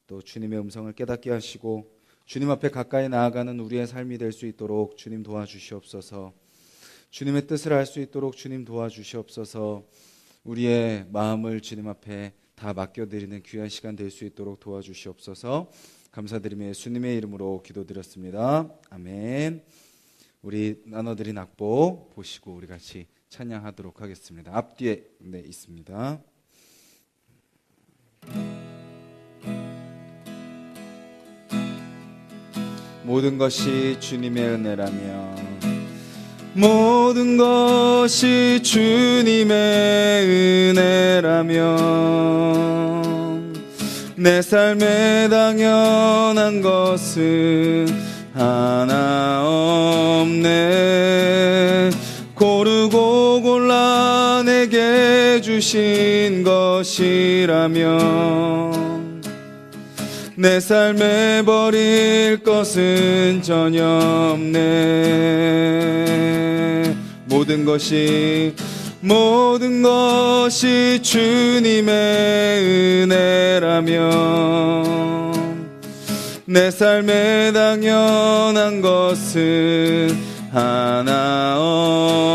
또 주님의 음성을 깨닫게 하시고 주님 앞에 가까이 나아가는 우리의 삶이 될 수 있도록 주님 도와주시옵소서. 주님의 뜻을 알 수 있도록 주님 도와주시옵소서. 우리의 마음을 주님 앞에 다 맡겨드리는 귀한 시간 될 수 있도록 도와주시옵소서. 감사드리며 예수님의 이름으로 기도드렸습니다. 아멘. 우리 나눠드린 악보 보시고 우리 같이 찬양하도록 하겠습니다. 앞뒤에 있습니다. 모든 것이 주님의 은혜라며 모든 것이 주님의 은혜라며 내 삶에 당연한 것은 하나 없네. 고르고 골라 내게 주신 것이라며 내 삶에 버릴 것은 전혀 없네. 모든 것이 주님의 은혜라며 내 삶에 당연한 것은 하나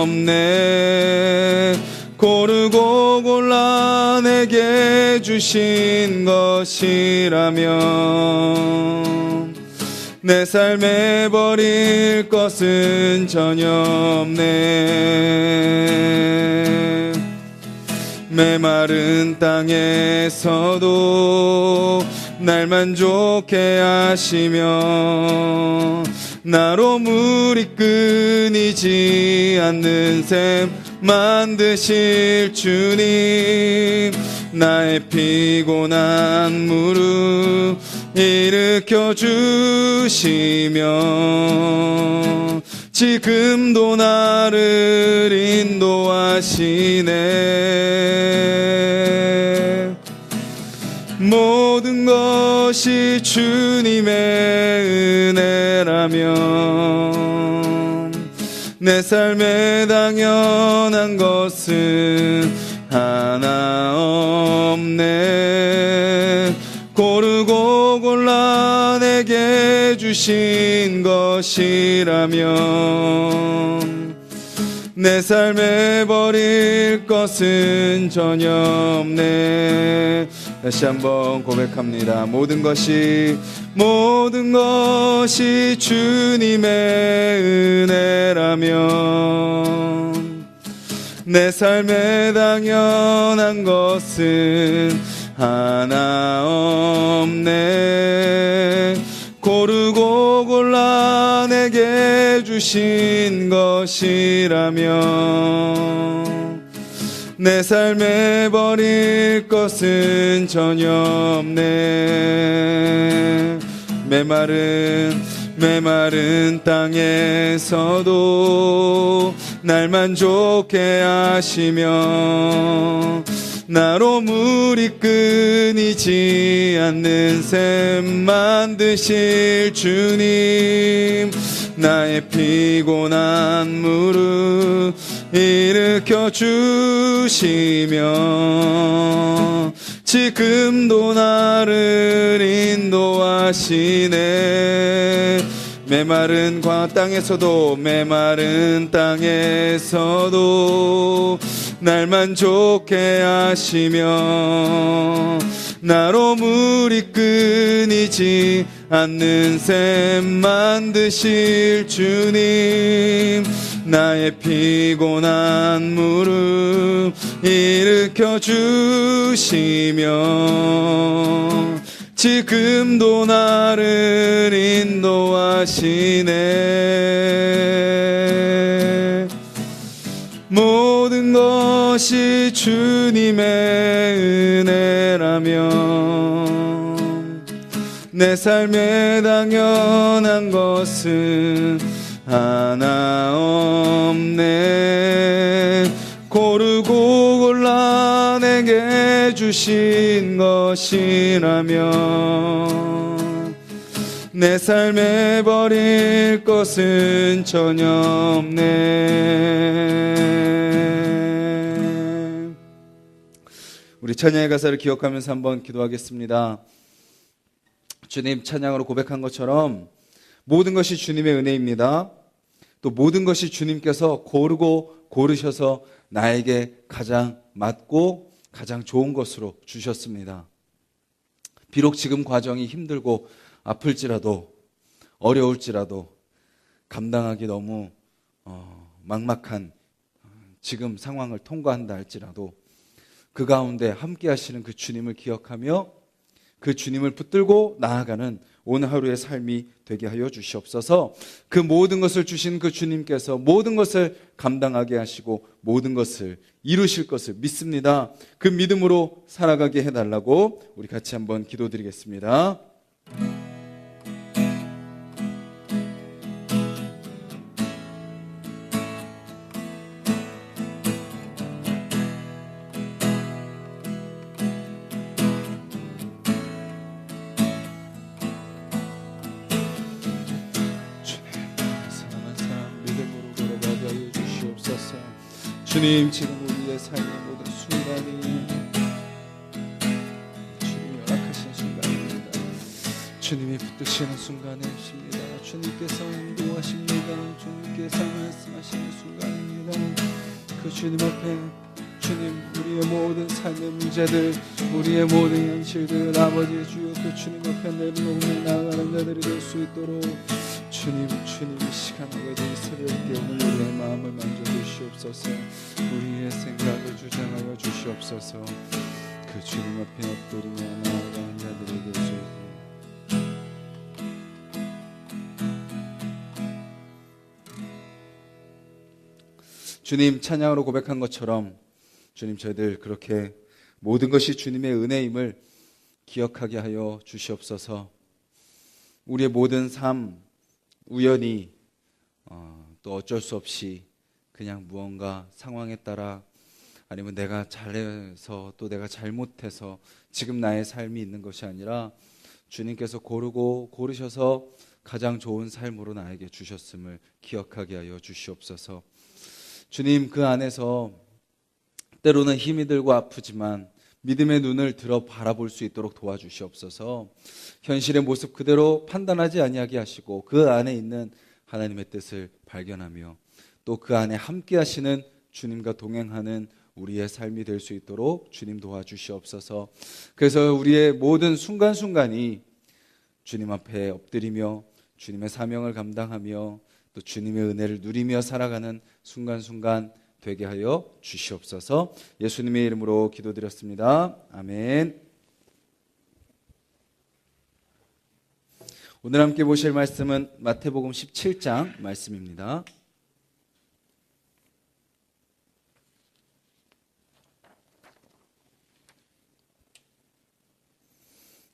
없네. 고르고 골라 내게 주신 것이라며 내 삶에 버릴 것은 전혀 없네. 메마른 땅에서도 날 만족해 하시며 나로 물이 끊이지 않는 샘 만드실 주님, 나의 피곤한 무릎 일으켜 주시며 지금도 나를 인도하시네. 모든 것이 주님의 은혜라며 내 삶에 당연한 것은 하나 없네. 고르고 골라 내게 주신 것이라며 내 삶에 버릴 것은 전혀 없네. 다시 한번 고백합니다. 모든 것이 주님의 은혜라며 내 삶에 당연한 것은 하나 없네. 고르고 골라 내게 주신 것이라며 내 삶에 버릴 것은 전혀 없네. 메마른 땅에서도 날 만족해 하시며 나로 물이 끊이지 않는 샘 만드실 주님, 나의 피곤한 무릎 일으켜 주시며 지금도 나를 인도하시네. 메마른 땅에서도 날 만족해 하시며 나로 물이 끊이지 않는 샘 만드실 주님, 나의 피곤한 무릎 일으켜 주시며 지금도 나를 인도하시네. 모든 것이 주님의 은혜라며 내 삶에 당연한 것은 하나 없네. 고르고 골라 내게 주신 것이라며 내 삶에 버릴 것은 전혀 없네. 우리 찬양의 가사를 기억하면서 한번 기도하겠습니다. 주님 찬양으로 고백한 것처럼 모든 것이 주님의 은혜입니다. 또 모든 것이 주님께서 고르고 고르셔서 나에게 가장 맞고 가장 좋은 것으로 주셨습니다. 비록 지금 과정이 힘들고 아플지라도 어려울지라도 감당하기 너무 막막한 지금 상황을 통과한다 할지라도 그 가운데 함께 하시는 그 주님을 기억하며 그 주님을 붙들고 나아가는 오늘 하루의 삶이 되게 하여 주시옵소서. 그 모든 것을 주신 그 주님께서 모든 것을 감당하게 하시고 모든 것을 이루실 것을 믿습니다. 그 믿음으로 살아가게 해달라고 우리 같이 한번 기도드리겠습니다. 주님, 지금 우리의 삶의 모든 순간이 주님이 허락하신 순간입니다. 주님이 붙드시는 순간입니다. 주님께서 인도하십니다. 주님께서 말씀하시는 순간입니다. 그 주님 앞에 주님, 우리의 모든 삶의 문제들, 우리의 모든 현실들 아버지 주여 그 주님 앞에 내려놓으며 나아가는 자들이 될 수 있도록 주님 이 시간 아버지 새벽에 오늘 우리의 마음을 만져주시옵소서. 우리의 생각을 주장하여 주시옵소서. 그 주님 앞에 엎드리며 나아가는 자들이 될 수 있도록 주님 찬양으로 고백한 것처럼 주님 저희들 그렇게 모든 것이 주님의 은혜임을 기억하게 하여 주시옵소서. 우리의 모든 삶 우연히 또 어쩔 수 없이 그냥 무언가 상황에 따라 아니면 내가 잘해서 또 내가 잘못해서 지금 나의 삶이 있는 것이 아니라 주님께서 고르고 고르셔서 가장 좋은 삶으로 나에게 주셨음을 기억하게 하여 주시옵소서. 주님 그 안에서 때로는 힘이 들고 아프지만 믿음의 눈을 들어 바라볼 수 있도록 도와주시옵소서. 현실의 모습 그대로 판단하지 아니하게 하시고 그 안에 있는 하나님의 뜻을 발견하며 또 그 안에 함께 하시는 주님과 동행하는 우리의 삶이 될 수 있도록 주님 도와주시옵소서. 그래서 우리의 모든 순간순간이 주님 앞에 엎드리며 주님의 사명을 감당하며 또 주님의 은혜를 누리며 살아가는 순간순간 되게 하여 주시옵소서. 예수님의 이름으로 기도드렸습니다. 아멘. 오늘 함께 보실 말씀은 마태복음 17장 말씀입니다.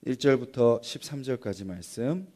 1절부터 13절까지 말씀.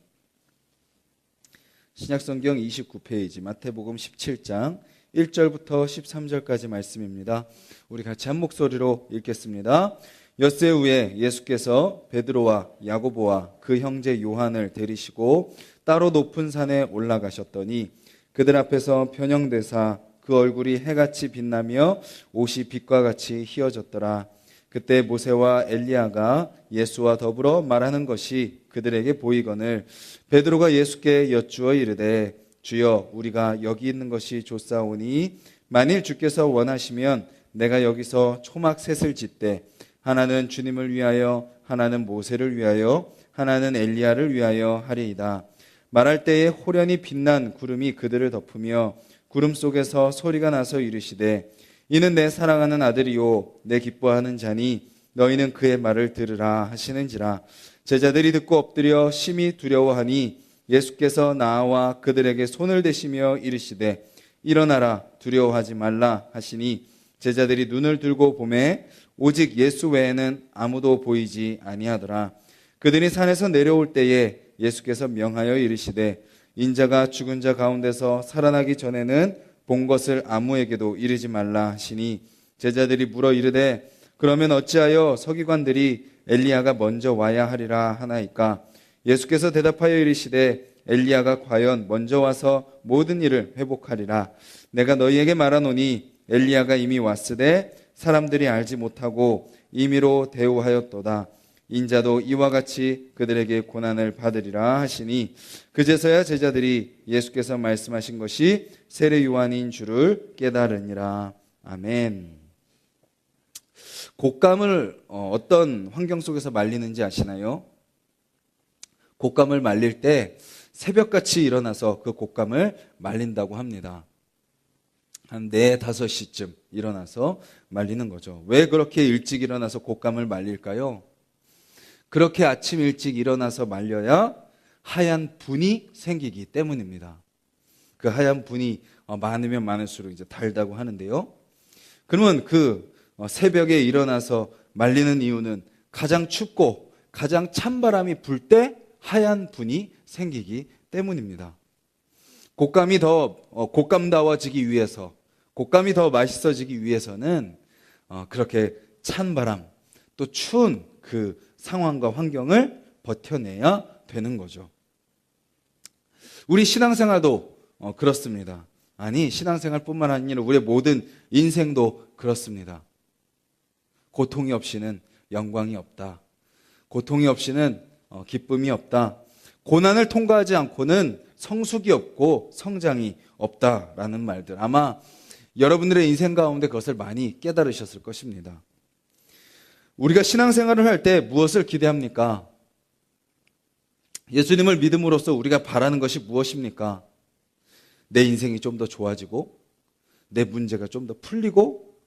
신약성경 29페이지 마태복음 17장 1절부터 13절까지 말씀입니다. 우리 같이 한 목소리로 읽겠습니다. 엿새 후에 예수께서 베드로와 야고보와 그 형제 요한을 데리시고 따로 높은 산에 올라가셨더니 그들 앞에서 변형되사 그 얼굴이 해같이 빛나며 옷이 빛과 같이 희어졌더라. 그때 모세와 엘리야가 예수와 더불어 말하는 것이 그들에게 보이거늘 베드로가 예수께 여쭈어 이르되 주여 우리가 여기 있는 것이 좋사오니 만일 주께서 원하시면 내가 여기서 초막 셋을 짓되 하나는 주님을 위하여 하나는 모세를 위하여 하나는 엘리야를 위하여 하리이다. 말할 때에 호련히 빛난 구름이 그들을 덮으며 구름 속에서 소리가 나서 이르시되 이는 내 사랑하는 아들이요 내 기뻐하는 자니 너희는 그의 말을 들으라 하시는지라. 제자들이 듣고 엎드려 심히 두려워하니 예수께서 나와 그들에게 손을 대시며 이르시되 일어나라 두려워하지 말라 하시니 제자들이 눈을 들고 보매 오직 예수 외에는 아무도 보이지 아니하더라. 그들이 산에서 내려올 때에 예수께서 명하여 이르시되 인자가 죽은 자 가운데서 살아나기 전에는 본 것을 아무에게도 이르지 말라 하시니 제자들이 물어 이르되 그러면 어찌하여 서기관들이 엘리야가 먼저 와야 하리라 하나이까? 예수께서 대답하여 이르시되 엘리야가 과연 먼저 와서 모든 일을 회복하리라. 내가 너희에게 말하노니 엘리야가 이미 왔으되 사람들이 알지 못하고 임의로 대우하였도다. 인자도 이와 같이 그들에게 고난을 받으리라 하시니 그제서야 제자들이 예수께서 말씀하신 것이 세례 요한인 줄을 깨달으니라. 아멘. 곶감을 어떤 환경 속에서 말리는지 아시나요? 곶감을 말릴 때 새벽같이 일어나서 그 곶감을 말린다고 합니다. 한 4, 5시쯤 일어나서 말리는 거죠. 왜 그렇게 일찍 일어나서 곶감을 말릴까요? 그렇게 아침 일찍 일어나서 말려야 하얀 분이 생기기 때문입니다. 그 하얀 분이 많으면 많을수록 이제 달다고 하는데요. 그러면 그 새벽에 일어나서 말리는 이유는 가장 춥고 가장 찬바람이 불 때 하얀 분이 생기기 때문입니다. 곶감이 더 곶감다워지기 위해서, 곶감이 더 맛있어지기 위해서는 그렇게 찬 바람, 또 추운 그 상황과 환경을 버텨내야 되는 거죠. 우리 신앙생활도 그렇습니다. 아니, 신앙생활뿐만 아니라 우리의 모든 인생도 그렇습니다. 고통이 없이는 영광이 없다. 고통이 없이는 기쁨이 없다. 고난을 통과하지 않고는 성숙이 없고 성장이 없다라는 말들, 아마 여러분들의 인생 가운데 그것을 많이 깨달으셨을 것입니다. 우리가 신앙생활을 할 때 무엇을 기대합니까? 예수님을 믿음으로써 우리가 바라는 것이 무엇입니까? 내 인생이 좀 더 좋아지고, 내 문제가 좀 더 풀리고,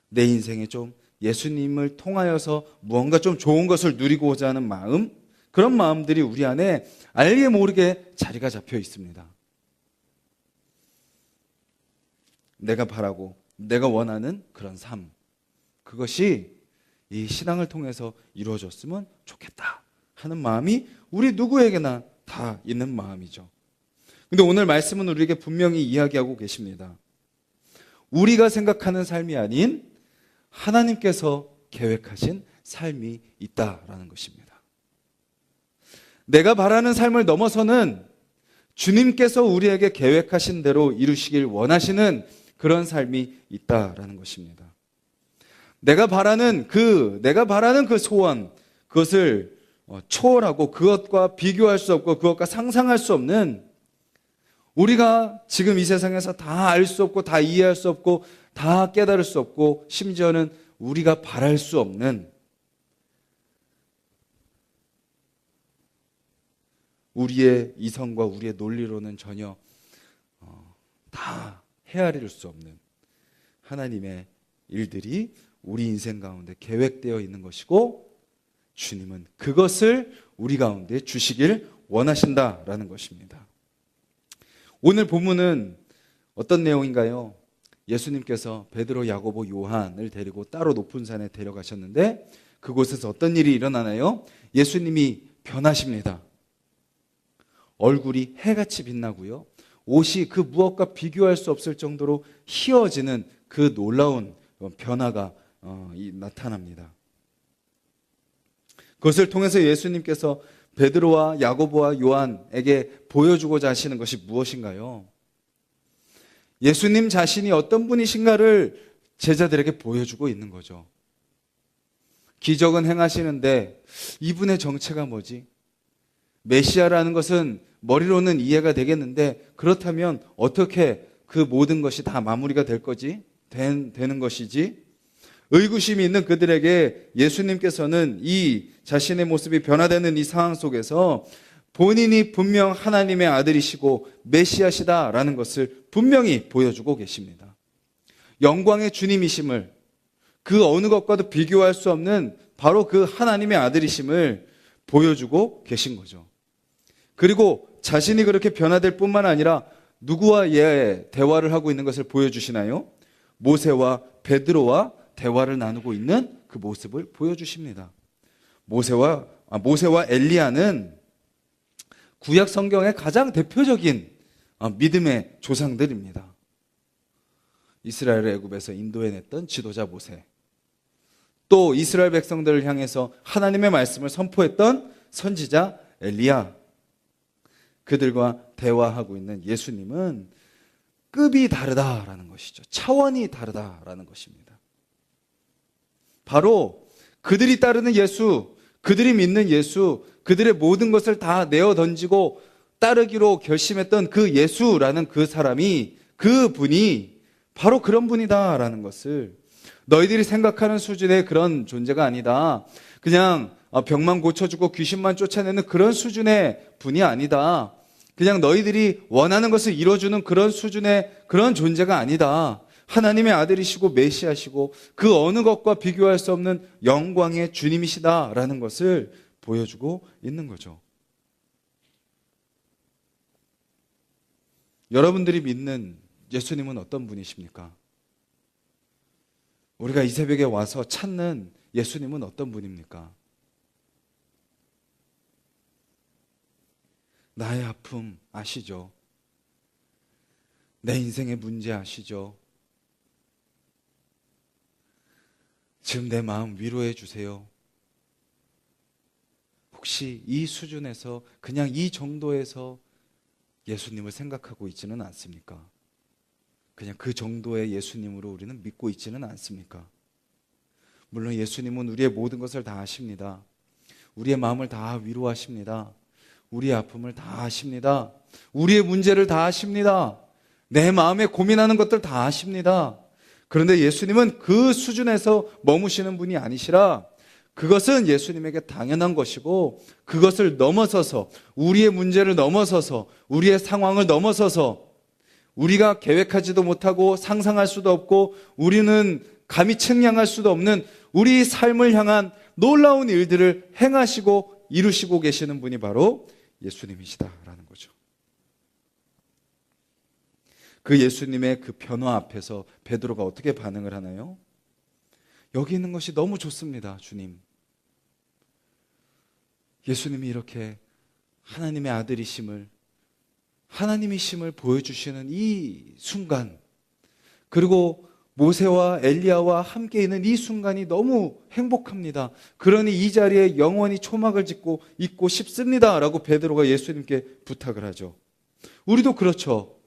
내 인생에 좀 예수님을 통하여서 무언가 좀 좋은 것을 누리고자 하는 마음, 그런 마음들이 우리 안에 알게 모르게 자리가 잡혀 있습니다. 내가 바라고 내가 원하는 그런 삶, 그것이 이 신앙을 통해서 이루어졌으면 좋겠다 하는 마음이 우리 누구에게나 다 있는 마음이죠. 근데 오늘 말씀은 우리에게 분명히 이야기하고 계십니다. 우리가 생각하는 삶이 아닌 하나님께서 계획하신 삶이 있다라는 것입니다. 내가 바라는 삶을 넘어서는 주님께서 우리에게 계획하신 대로 이루시길 원하시는 그런 삶이 있다라는 것입니다. 내가 바라는 그 소원, 그것을 초월하고 그것과 비교할 수 없고 그것과 상상할 수 없는, 우리가 지금 이 세상에서 다 알 수 없고 다 이해할 수 없고 다 깨달을 수 없고 심지어는 우리가 바랄 수 없는, 우리의 이성과 우리의 논리로는 전혀 다 헤아릴 수 없는 하나님의 일들이 우리 인생 가운데 계획되어 있는 것이고, 주님은 그것을 우리 가운데 주시길 원하신다라는 것입니다. 오늘 본문은 어떤 내용인가요? 예수님께서 베드로, 야고보, 요한을 데리고 따로 높은 산에 데려가셨는데 그곳에서 어떤 일이 일어나나요? 예수님이 변하십니다. 얼굴이 해같이 빛나고요, 옷이 그 무엇과 비교할 수 없을 정도로 희어지는 그 놀라운 변화가 나타납니다. 그것을 통해서 예수님께서 베드로와 야고보와 요한에게 보여주고자 하시는 것이 무엇인가요? 예수님 자신이 어떤 분이신가를 제자들에게 보여주고 있는 거죠. 기적은 행하시는데 이분의 정체가 뭐지? 메시아라는 것은 머리로는 이해가 되겠는데 그렇다면 어떻게 그 모든 것이 다 마무리가 될 거지? 되는 것이지? 의구심이 있는 그들에게 예수님께서는 이 자신의 모습이 변화되는 이 상황 속에서 본인이 분명 하나님의 아들이시고 메시아시다라는 것을 분명히 보여주고 계십니다. 영광의 주님이심을, 그 어느 것과도 비교할 수 없는 바로 그 하나님의 아들이심을 보여주고 계신 거죠. 그리고 자신이 그렇게 변화될 뿐만 아니라 누구와 대화를 하고 있는 것을 보여주시나요? 모세와 베드로와 대화를 나누고 있는 그 모습을 보여주십니다. 모세와 엘리야는 구약 성경의 가장 대표적인 믿음의 조상들입니다. 이스라엘을 애굽에서 인도해냈던 지도자 모세, 또 이스라엘 백성들을 향해서 하나님의 말씀을 선포했던 선지자 엘리야, 그들과 대화하고 있는 예수님은 급이 다르다라는 것이죠. 차원이 다르다라는 것입니다. 바로 그들이 따르는 예수, 그들이 믿는 예수, 그들의 모든 것을 다 내어 던지고 따르기로 결심했던 그 예수라는 그 사람이, 그 분이 바로 그런 분이다라는 것을, 너희들이 생각하는 수준의 그런 존재가 아니다. 그냥 병만 고쳐주고 귀신만 쫓아내는 그런 수준의 분이 아니다. 그냥 너희들이 원하는 것을 이뤄주는 그런 수준의 그런 존재가 아니다. 하나님의 아들이시고 메시아시고 그 어느 것과 비교할 수 없는 영광의 주님이시다라는 것을 보여주고 있는 거죠. 여러분들이 믿는 예수님은 어떤 분이십니까? 우리가 이 새벽에 와서 찾는 예수님은 어떤 분입니까? 나의 아픔 아시죠? 내 인생의 문제 아시죠? 지금 내 마음 위로해 주세요. 혹시 이 수준에서, 그냥 이 정도에서 예수님을 생각하고 있지는 않습니까? 그냥 그 정도의 예수님으로 우리는 믿고 있지는 않습니까? 물론 예수님은 우리의 모든 것을 다 아십니다. 우리의 마음을 다 위로하십니다. 우리의 아픔을 다 아십니다. 우리의 문제를 다 아십니다. 내 마음에 고민하는 것들 다 아십니다. 그런데 예수님은 그 수준에서 머무시는 분이 아니시라, 그것은 예수님에게 당연한 것이고, 그것을 넘어서서, 우리의 문제를 넘어서서, 우리의 상황을 넘어서서, 우리가 계획하지도 못하고 상상할 수도 없고 우리는 감히 측량할 수도 없는 우리 삶을 향한 놀라운 일들을 행하시고 이루시고 계시는 분이 바로 예수님이시다라는 거죠. 그 예수님의 그 변화 앞에서 베드로가 어떻게 반응을 하나요? 여기 있는 것이 너무 좋습니다, 주님. 예수님이 이렇게 하나님의 아들이심을, 하나님이심을 보여주시는 이 순간, 그리고 모세와 엘리야와 함께 있는 이 순간이 너무 행복합니다. 그러니 이 자리에 영원히 초막을 짓고 있고 싶습니다 라고 베드로가 예수님께 부탁을 하죠. 우리도 그렇죠.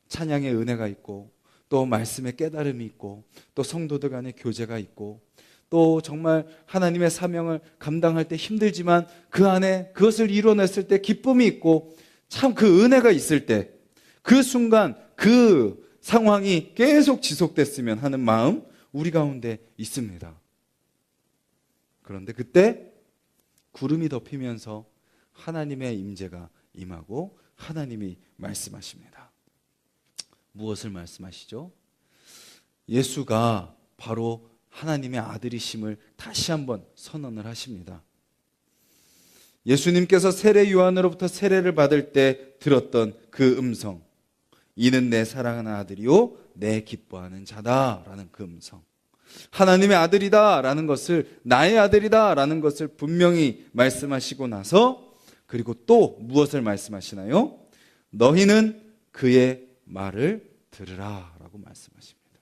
찬양의 은혜가 있고, 또 말씀의 깨달음이 있고, 또 성도들 간의 교제가 있고, 또 정말 하나님의 사명을 감당할 때 힘들지만 그 안에 그것을 이뤄냈을 때 기쁨이 있고, 참 그 은혜가 있을 때, 그 순간 그 상황이 계속 지속됐으면 하는 마음 우리 가운데 있습니다. 그런데 그때 구름이 덮이면서 하나님의 임재가 임하고 하나님이 말씀하십니다. 무엇을 말씀하시죠? 예수가 바로 하나님의 아들이심을 다시 한번 선언을 하십니다. 예수님께서 세례 요한으로부터 세례를 받을 때 들었던 그 음성, 이는 내 사랑하는 아들이요 내 기뻐하는 자다라는 그 음성, 하나님의 아들이다라는 것을, 나의 아들이다라는 것을 분명히 말씀하시고 나서, 그리고 또 무엇을 말씀하시나요? 너희는 그의 말을 들으라 라고 말씀하십니다.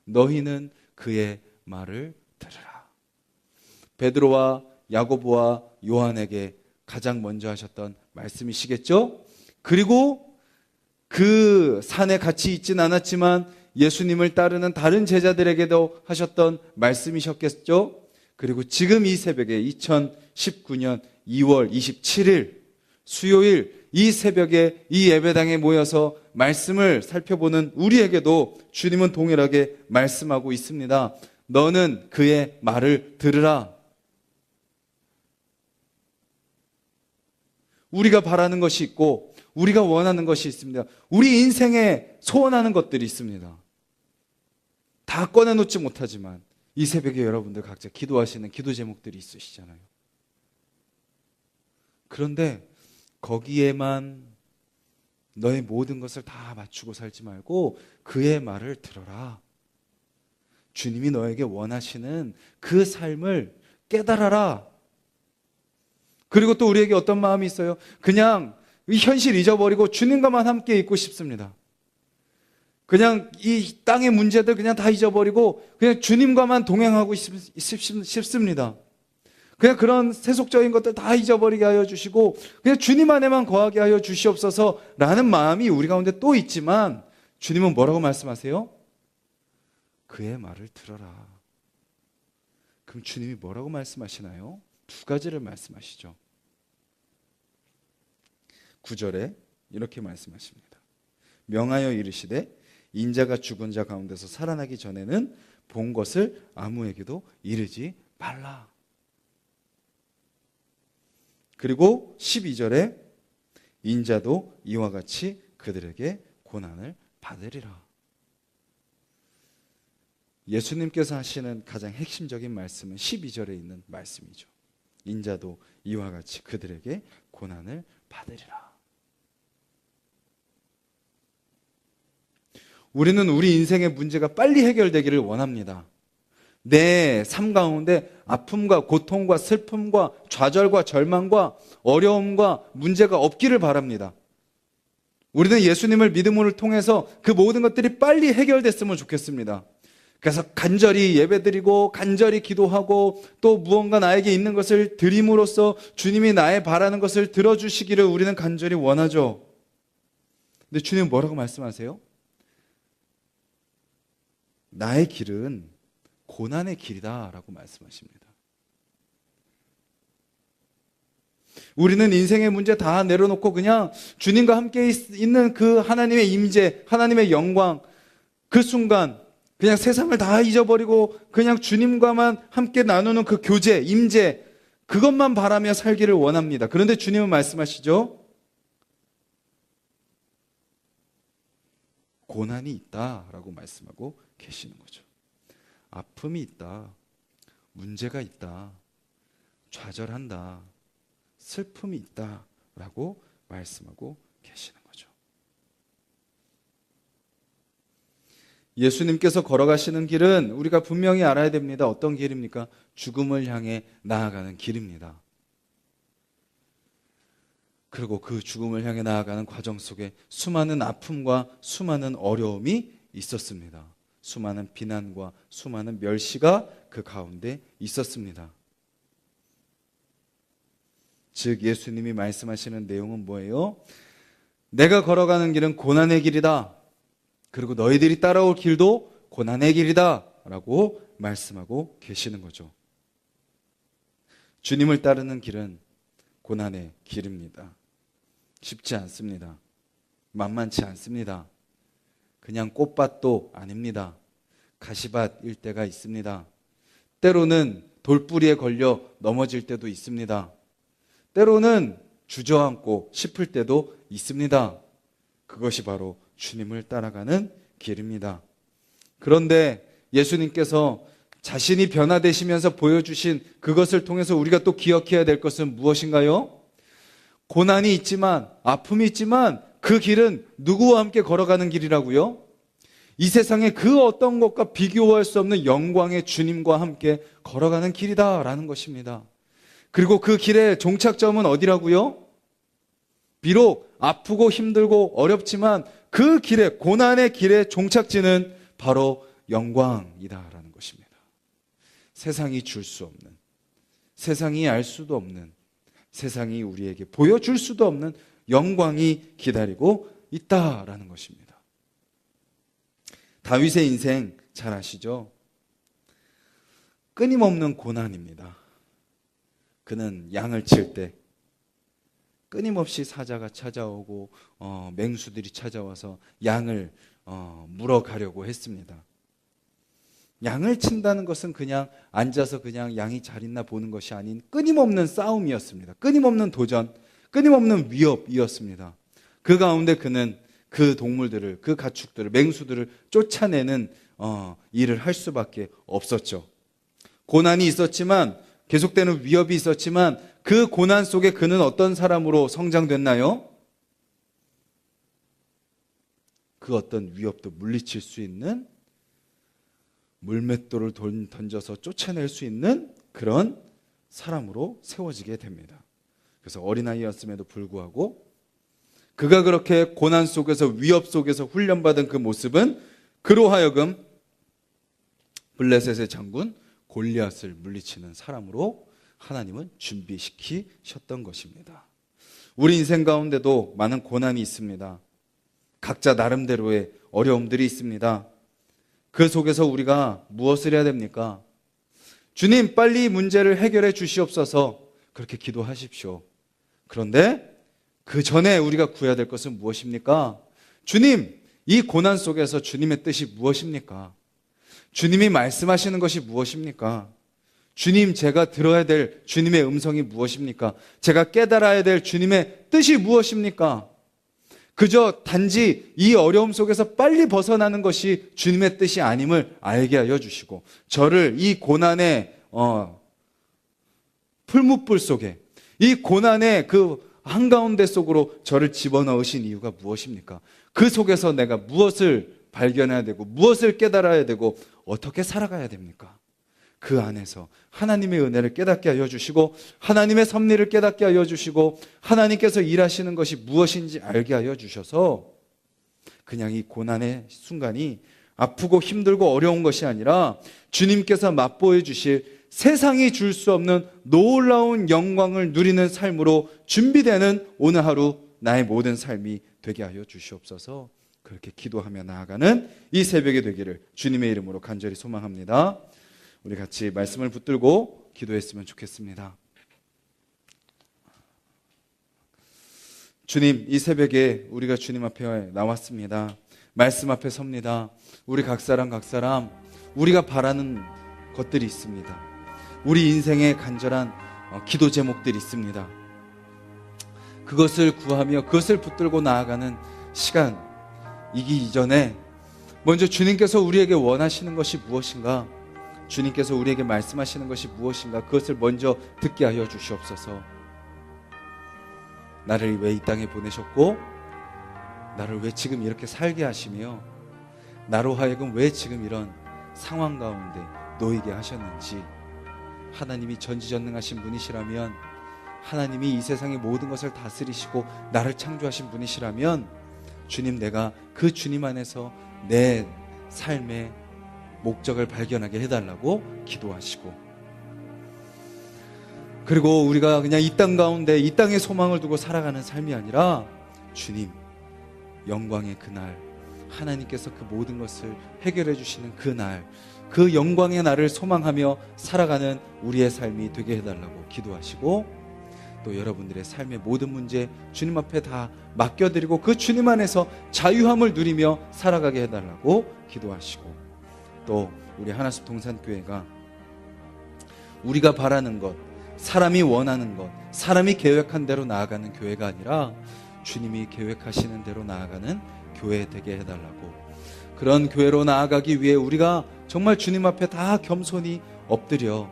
너희는 그의 말을 들으라. 베드로와 야고보와 요한에게 가장 먼저 하셨던 말씀이시겠죠? 그리고 그 산에 같이 있진 않았지만 예수님을 따르는 다른 제자들에게도 하셨던 말씀이셨겠죠? 그리고 지금 이 새벽에 2019년 2월 27일 수요일 이 새벽에 이 예배당에 모여서 말씀을 살펴보는 우리에게도 주님은 동일하게 말씀하고 있습니다. 너는 그의 말을 들으라. 우리가 바라는 것이 있고 우리가 원하는 것이 있습니다. 우리 인생에 소원하는 것들이 있습니다. 다 꺼내놓지 못하지만 이 새벽에 여러분들 각자 기도하시는 기도 제목들이 있으시잖아요. 그런데 거기에만 너의 모든 것을 다 맞추고 살지 말고 그의 말을 들어라. 주님이 너에게 원하시는 그 삶을 깨달아라. 그리고 또 우리에게 어떤 마음이 있어요? 그냥 이 현실 잊어버리고 주님과만 함께 있고 싶습니다. 그냥 이 땅의 문제들 그냥 다 잊어버리고 그냥 주님과만 동행하고 싶습니다. 그냥 그런 세속적인 것들 다 잊어버리게 하여 주시고 그냥 주님 안에만 거하게 하여 주시옵소서라는 마음이 우리 가운데 또 있지만, 주님은 뭐라고 말씀하세요? 그의 말을 들어라. 그럼 주님이 뭐라고 말씀하시나요? 두 가지를 말씀하시죠. 9절에 이렇게 말씀하십니다. 명하여 이르시되 인자가 죽은 자 가운데서 살아나기 전에는 본 것을 아무에게도 이르지 말라. 그리고 12절에 인자도 이와 같이 그들에게 고난을 받으리라. 예수님께서 하시는 가장 핵심적인 말씀은 12절에 있는 말씀이죠. 인자도 이와 같이 그들에게 고난을 받으리라. 우리는 우리 인생의 문제가 빨리 해결되기를 원합니다. 내 삶 가운데 아픔과 고통과 슬픔과 좌절과 절망과 어려움과 문제가 없기를 바랍니다. 우리는 예수님을 믿음을 통해서 그 모든 것들이 빨리 해결됐으면 좋겠습니다. 그래서 간절히 예배드리고 간절히 기도하고 또 무언가 나에게 있는 것을 드림으로써 주님이 나의 바라는 것을 들어주시기를 우리는 간절히 원하죠. 근데 주님은 뭐라고 말씀하세요? 나의 길은 고난의 길이다 라고 말씀하십니다. 우리는 인생의 문제 다 내려놓고 그냥 주님과 함께 있는 그 하나님의 임재, 하나님의 영광, 그 순간 그냥 세상을 다 잊어버리고 그냥 주님과만 함께 나누는 그 교제, 임재, 그것만 바라며 살기를 원합니다. 그런데 주님은 말씀하시죠. 고난이 있다라고 말씀하고 계시는 거죠. 아픔이 있다, 문제가 있다, 좌절한다, 슬픔이 있다라고 말씀하고 계시는 거죠. 예수님께서 걸어가시는 길은 우리가 분명히 알아야 됩니다. 어떤 길입니까? 죽음을 향해 나아가는 길입니다. 그리고 그 죽음을 향해 나아가는 과정 속에 수많은 아픔과 수많은 어려움이 있었습니다. 수많은 비난과 수많은 멸시가 그 가운데 있었습니다. 즉 예수님이 말씀하시는 내용은 뭐예요? 내가 걸어가는 길은 고난의 길이다. 그리고 너희들이 따라올 길도 고난의 길이다 라고 말씀하고 계시는 거죠. 주님을 따르는 길은 고난의 길입니다. 쉽지 않습니다. 만만치 않습니다. 그냥 꽃밭도 아닙니다. 가시밭일 때가 있습니다. 때로는 돌뿌리에 걸려 넘어질 때도 있습니다. 때로는 주저앉고 싶을 때도 있습니다. 그것이 바로 주님을 따라가는 길입니다. 그런데 예수님께서 자신이 변화되시면서 보여주신 그것을 통해서 우리가 또 기억해야 될 것은 무엇인가요? 고난이 있지만, 아픔이 있지만 그 길은 누구와 함께 걸어가는 길이라고요? 이 세상의 그 어떤 것과 비교할 수 없는 영광의 주님과 함께 걸어가는 길이다라는 것입니다. 그리고 그 길의 종착점은 어디라고요? 비록 아프고 힘들고 어렵지만 그 길의, 고난의 길의 종착지는 바로 영광이다라는 것입니다. 세상이 줄 수 없는, 세상이 알 수도 없는, 세상이 우리에게 보여줄 수도 없는 영광이 기다리고 있다라는 것입니다. 다윗의 인생 잘 아시죠? 끊임없는 고난입니다. 그는 양을 칠 때 끊임없이 사자가 찾아오고 맹수들이 찾아와서 양을 물어가려고 했습니다. 양을 친다는 것은 그냥 앉아서 그냥 양이 잘 있나 보는 것이 아닌 끊임없는 싸움이었습니다. 끊임없는 도전, 끊임없는 위협이었습니다. 그 가운데 그는 그 동물들을, 그 가축들을, 맹수들을 쫓아내는 일을 할 수밖에 없었죠. 고난이 있었지만, 계속되는 위협이 있었지만 그 고난 속에 그는 어떤 사람으로 성장됐나요? 그 어떤 위협도 물리칠 수 있는, 물맷돌을 던져서 쫓아낼 수 있는 그런 사람으로 세워지게 됩니다. 그래서 어린아이였음에도 불구하고 그가 그렇게 고난 속에서, 위협 속에서 훈련받은 그 모습은 그로 하여금 블레셋의 장군 골리앗을 물리치는 사람으로 하나님은 준비시키셨던 것입니다. 우리 인생 가운데도 많은 고난이 있습니다. 각자 나름대로의 어려움들이 있습니다. 그 속에서 우리가 무엇을 해야 됩니까? 주님 빨리 문제를 해결해 주시옵소서. 그렇게 기도하십시오. 그런데 그 전에 우리가 구해야 될 것은 무엇입니까? 주님, 이 고난 속에서 주님의 뜻이 무엇입니까? 주님이 말씀하시는 것이 무엇입니까? 주님, 제가 들어야 될 주님의 음성이 무엇입니까? 제가 깨달아야 될 주님의 뜻이 무엇입니까? 그저 단지 이 어려움 속에서 빨리 벗어나는 것이 주님의 뜻이 아님을 알게 하여 주시고, 저를 이 고난의 풀무불 속에, 이 고난의 그 한가운데 속으로 저를 집어넣으신 이유가 무엇입니까? 그 속에서 내가 무엇을 발견해야 되고 무엇을 깨달아야 되고 어떻게 살아가야 됩니까? 그 안에서 하나님의 은혜를 깨닫게 하여 주시고, 하나님의 섭리를 깨닫게 하여 주시고, 하나님께서 일하시는 것이 무엇인지 알게 하여 주셔서 그냥 이 고난의 순간이 아프고 힘들고 어려운 것이 아니라 주님께서 맛보여 주실 세상이 줄 수 없는 놀라운 영광을 누리는 삶으로 준비되는 오늘 하루 나의 모든 삶이 되게 하여 주시옵소서. 그렇게 기도하며 나아가는 이 새벽이 되기를 주님의 이름으로 간절히 소망합니다. 우리 같이 말씀을 붙들고 기도했으면 좋겠습니다. 주님, 이 새벽에 우리가 주님 앞에 나왔습니다. 말씀 앞에 섭니다. 우리 각 사람 우리가 바라는 것들이 있습니다. 우리 인생에 간절한 기도 제목들이 있습니다. 그것을 구하며 그것을 붙들고 나아가는 시간이기 이전에 먼저 주님께서 우리에게 원하시는 것이 무엇인가, 주님께서 우리에게 말씀하시는 것이 무엇인가, 그것을 먼저 듣게 하여 주시옵소서. 나를 왜 이 땅에 보내셨고, 나를 왜 지금 이렇게 살게 하시며, 나로 하여금 왜 지금 이런 상황 가운데 놓이게 하셨는지, 하나님이 전지전능하신 분이시라면, 하나님이 이 세상의 모든 것을 다스리시고 나를 창조하신 분이시라면, 주님, 내가 그 주님 안에서 내 삶의 목적을 발견하게 해달라고 기도하시고, 그리고 우리가 그냥 이 땅 가운데 이 땅에 소망을 두고 살아가는 삶이 아니라 주님, 영광의 그날, 하나님께서 그 모든 것을 해결해 주시는 그날, 그 영광의 날을 소망하며 살아가는 우리의 삶이 되게 해달라고 기도하시고, 또 여러분들의 삶의 모든 문제 주님 앞에 다 맡겨드리고 그 주님 안에서 자유함을 누리며 살아가게 해달라고 기도하시고, 또 우리 하나숲 동산교회가 우리가 바라는 것, 사람이 원하는 것, 사람이 계획한 대로 나아가는 교회가 아니라 주님이 계획하시는 대로 나아가는 교회 되게 해달라고, 그런 교회로 나아가기 위해 우리가 정말 주님 앞에 다 겸손히 엎드려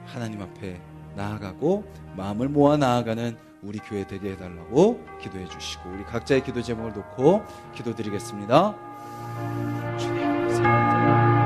하나님 앞에 나아가고 마음을 모아 나아가는 우리 교회 되게 해달라고 기도해 주시고, 우리 각자의 기도 제목을 놓고 기도드리겠습니다. 주님, 감사합니다.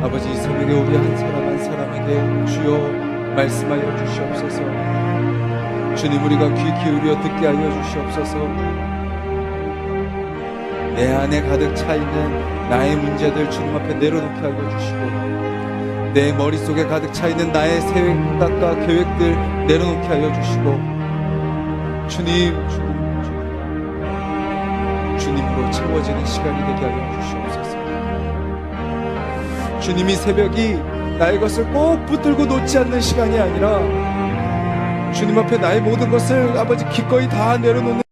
아버지, 이 새벽에 우리 한 사람 한 사람에게 주여 말씀하여 주시옵소서. 주님, 우리가 귀 기울여 듣게 하여 주시옵소서. 내 안에 가득 차 있는 나의 문제들 주님 앞에 내려놓게 하여 주시고, 내 머릿속에 가득 차 있는 나의 생각과 계획들 내려놓게 하여 주시고, 주님으로 채워지는 시간이 되게 하여 주시옵소서. 주님이 새벽이 나의 것을 꼭 붙들고 놓지 않는 시간이 아니라 주님 앞에 나의 모든 것을 아버지 기꺼이 다 내려놓는